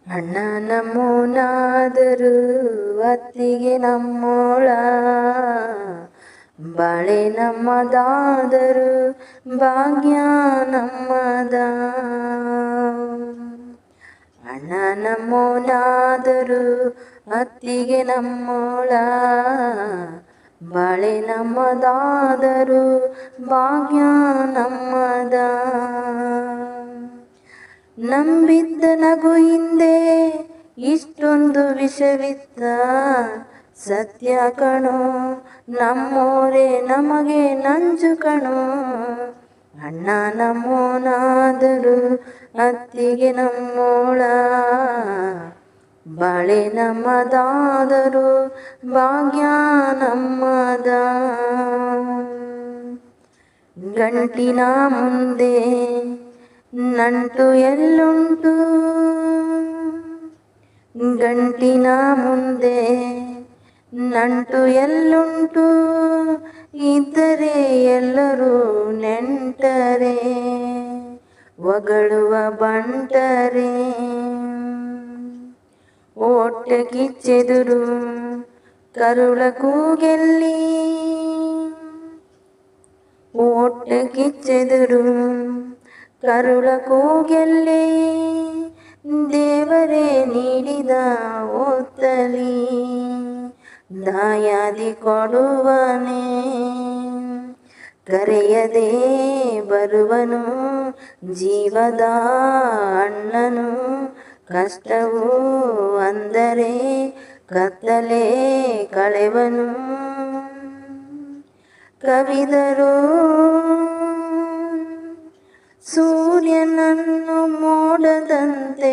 ಅಣ್ಣ ನಮ್ಮೋನಾದರೂ ಅತ್ತಿಗೆ ನಮ್ಮೋಳ, ಬಾಳೆ ನಮ್ಮದಾದರೂ ಭಾಗ್ಯ ನಮ್ಮದ. ಅಣ್ಣ ನಮ್ಮೋನಾದರೂ ಅತ್ತಿಗೆ ನಮ್ಮೋಳ, ಬಾಳೆ ನಮ್ಮದಾದರೂ ಭಾಗ್ಯ ನಮ್ಮದ. ನಂಬಿದ್ದ ನಗು ಹಿಂದೆ ಇಷ್ಟೊಂದು ವಿಷವಿತ್ತ, ಸತ್ಯ ಕಣೋ ನಮ್ಮೋರೆ ನಮಗೆ ನಂಜು ಕಣೋ. ಅಣ್ಣ ನಮ್ಮೋನಾದರೂ ಅತ್ತಿಗೆ ನಮ್ಮೋಳ, ಬಾಳೆ ನಮ್ಮದಾದರೂ ಭಾಗ್ಯ ನಮ್ಮದ. ಗಂಟಿನ ಮುಂದೆ ನಂಟು ಎಲ್ಲುಂಟು, ಗಂಟಿನ ಮುಂದೆ ನಂಟು ಎಲ್ಲುಂಟು, ಇದ್ದರೆ ಎಲ್ಲರೂ ನೆಂಟರೆ ಹೊಗಳುವ ಬಂಟರೆ. ಹೊಟ್ಟೆ ಕಿಚ್ಚೆದುರು ಕರುಳ ಕೂಗೆಲ್ಲಿ, ಹೊಟ್ಟೆ ಕಿಚ್ಚೆದುರು ಕರುಳ ಕೂಗೆಲ್ಲಿ, ದೇವರೇ ನೀಡಿದ ಒತ್ತಲಿ ದಾಯಾದಿ ಕೊಡುವನೇ. ಕರೆಯದೆ ಬರುವನು ಜೀವದ ಅಣ್ಣನು, ಕಷ್ಟವು ಅಂದರೆ ಕತ್ತಲೆ ಕಳೆವನು. ಕವಿದರು ಸೂರ್ಯನನ್ನು ಮೋಡದಂತೆ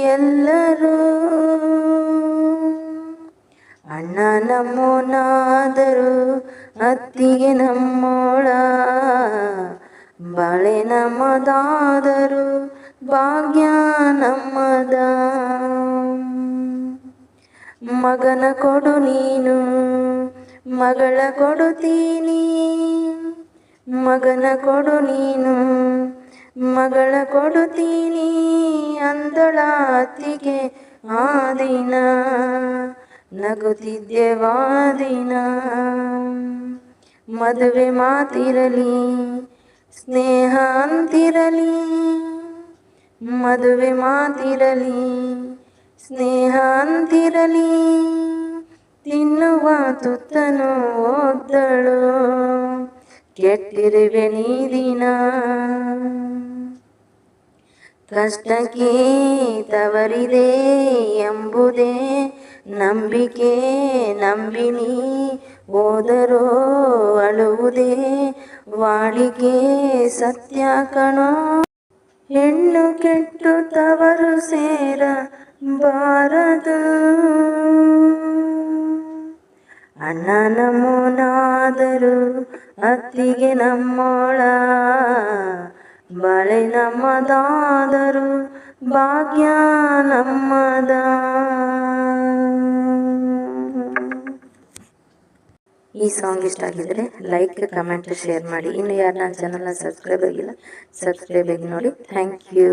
ಎಲ್ಲರೂ, ಅಣ್ಣ ನಮ್ಮೋನಾದರೂ ಅತ್ತಿಗೆ ನಮ್ಮೋಳ, ಬಾಳೆ ನಮ್ಮದಾದರೂ ಭಾಗ್ಯ ನಮ್ಮದ. ಮಗನ ಕೊಡು ನೀನು ಮಗಳ ಕೊಡುತ್ತೀನಿ, ಮಗನ ಕೊಡು ನೀನು ಮಗಳ ಕೊಡುತ್ತೀನಿ ಅಂದಳ ಅತ್ತಿಗೆ ಆ ದಿನ. ನಗುತ್ತಿದ್ದೆವಾದಿನ ಮದುವೆ ಮಾತಿರಲಿ ಸ್ನೇಹ ಅಂತಿರಲಿ, ಮದುವೆ ಮಾತಿರಲಿ ಸ್ನೇಹ ಅಂತಿರಲಿ. ತಿನ್ನುವ ತುತ್ತನು ಓದ್ದಳು ಕೆಟ್ಟಿರುವೆ ನೀ ದಿನ. ಕಷ್ಟಕ್ಕೆ ತವರಿದೆ ಎಂಬುದೇ ನಂಬಿಕೆ, ನಂಬಿನಿ ಹೋದರೋ ಅಳುವುದೇ ವಾಡಿಕೆ ಸತ್ಯ ಕಣೋ. ಹೆಣ್ಣು ಕೆಟ್ಟು ತವರು ಸೇರಬಾರದು, ಅಣ್ಣ ನಮ್ಮೋನಾದರೂ ಅತ್ತಿಗೆ ನಮ್ಮೋಳ, ಬಾಳೆ ನಮ್ಮದಾದರೂ ಭಾಗ್ಯ ನಮ್ಮದ. ಈ ಸಾಂಗ್ ಇಷ್ಟ ಆಗಿದ್ರೆ ಲೈಕ್ ಕಮೆಂಟ್ ಶೇರ್ ಮಾಡಿ. ಇನ್ನು ಯಾರು ನನ್ನ ಚಾನಲ್ನ ಸಬ್ಸ್ಕ್ರೈಬ್ ಆಗಿಲ್ಲ ಸಬ್ಸ್ಕ್ರೈಬ್ ಆಗಿ ನೋಡಿ. Thank you.